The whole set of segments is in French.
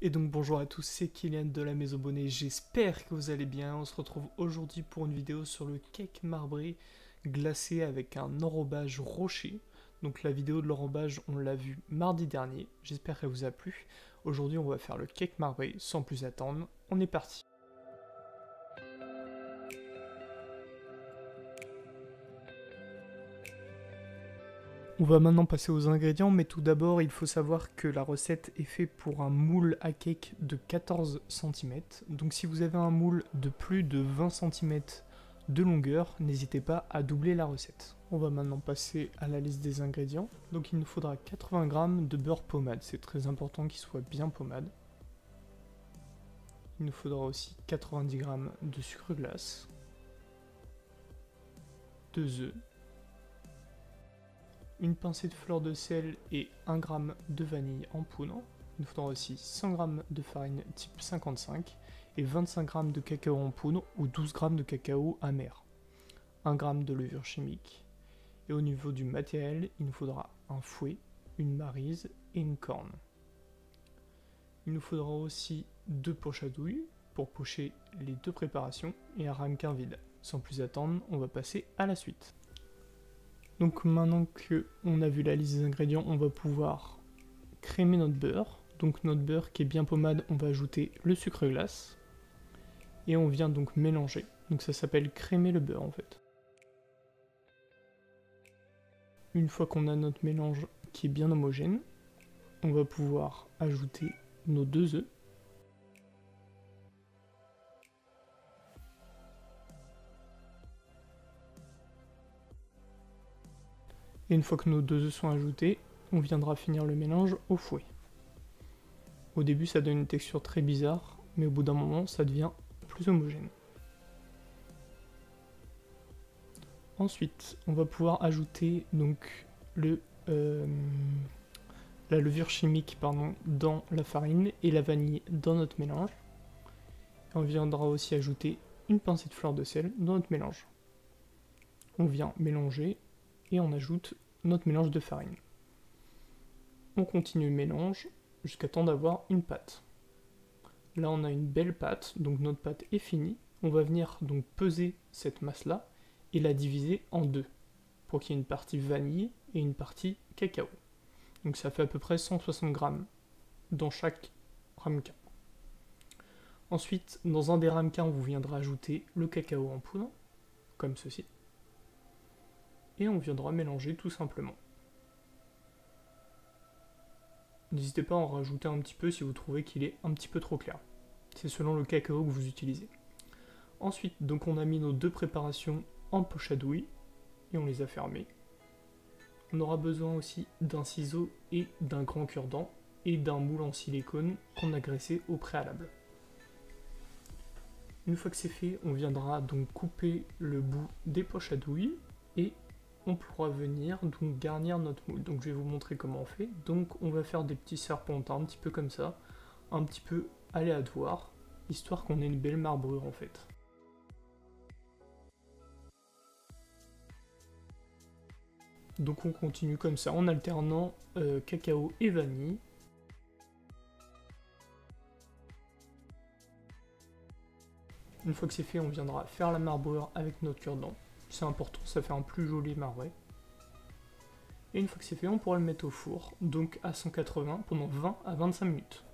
Et donc bonjour à tous, c'est Kylian de la Maison Bonnet, j'espère que vous allez bien. On se retrouve aujourd'hui pour une vidéo sur le cake marbré glacé avec un enrobage rocher. Donc la vidéo de l'enrobage, on l'a vu mardi dernier, j'espère qu'elle vous a plu. Aujourd'hui on va faire le cake marbré sans plus attendre, on est parti. On va maintenant passer aux ingrédients, mais tout d'abord, il faut savoir que la recette est faite pour un moule à cake de 14 cm. Donc si vous avez un moule de plus de 20 cm de longueur, n'hésitez pas à doubler la recette. On va maintenant passer à la liste des ingrédients. Donc il nous faudra 80 g de beurre pommade, c'est très important qu'il soit bien pommade. Il nous faudra aussi 90 g de sucre glace, 2 œufs, une pincée de fleur de sel et 1 g de vanille en poudre. Il nous faudra aussi 100 g de farine type 55 et 25 g de cacao en poudre ou 12 g de cacao amer, 1 g de levure chimique. Et au niveau du matériel, il nous faudra un fouet, une maryse et une corne. Il nous faudra aussi 2 poches à douille pour pocher les 2 préparations et un ramequin vide. Sans plus attendre, on va passer à la suite. Donc maintenant qu'on a vu la liste des ingrédients, on va pouvoir crémer notre beurre. Donc notre beurre qui est bien pommade, on va ajouter le sucre glace. Et on vient donc mélanger. Donc ça s'appelle crémer le beurre en fait. Une fois qu'on a notre mélange qui est bien homogène, on va pouvoir ajouter nos 2 œufs. Et une fois que nos 2 œufs sont ajoutés, on viendra finir le mélange au fouet. Au début ça donne une texture très bizarre, mais au bout d'un moment ça devient plus homogène. Ensuite, on va pouvoir ajouter donc la levure chimique dans la farine et la vanille dans notre mélange. Et on viendra aussi ajouter une pincée de fleur de sel dans notre mélange. On vient mélanger et on ajoute notre mélange de farine. On continue le mélange jusqu'à temps d'avoir une pâte. Là on a une belle pâte, donc notre pâte est finie. On va venir donc peser cette masse là et la diviser en deux pour qu'il y ait une partie vanille et une partie cacao. Donc ça fait à peu près 160 g dans chaque ramequin. Ensuite, dans un des ramequins, vous viendrez ajouter le cacao en poudre, comme ceci. Et on viendra mélanger tout simplement. N'hésitez pas à en rajouter un petit peu si vous trouvez qu'il est un petit peu trop clair. C'est selon le cacao que vous utilisez. Ensuite, donc on a mis nos 2 préparations en poche à douille et on les a fermées. On aura besoin aussi d'un ciseau et d'un grand cure-dent et d'un moule en silicone qu'on a graissé au préalable. Une fois que c'est fait, on viendra donc couper le bout des poches à douille et on pourra venir donc garnir notre moule. Donc je vais vous montrer comment on fait. Donc on va faire des petits serpentins un petit peu comme ça, un petit peu aléatoire, histoire qu'on ait une belle marbrure en fait. Donc on continue comme ça en alternant cacao et vanille. Une fois que c'est fait, on viendra faire la marbrure avec notre cure-dent. C'est important, ça fait un plus joli marbré. Et une fois que c'est fait, on pourra le mettre au four, donc à 180 pendant 20 à 25 minutes.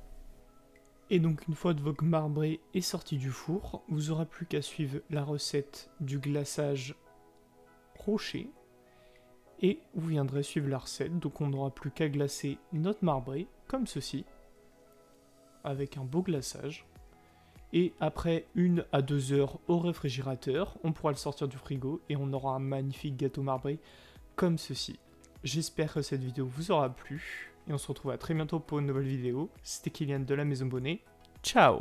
Et donc une fois que votre marbré est sorti du four, vous n'aurez plus qu'à suivre la recette du glaçage rocher. Et vous viendrez suivre la recette, donc on n'aura plus qu'à glacer notre marbré, comme ceci, avec un beau glaçage. Et après 1 à 2 heures au réfrigérateur, on pourra le sortir du frigo et on aura un magnifique gâteau marbré comme ceci. J'espère que cette vidéo vous aura plu et on se retrouve à très bientôt pour une nouvelle vidéo. C'était Kylian de la Maison Bonnet. Ciao!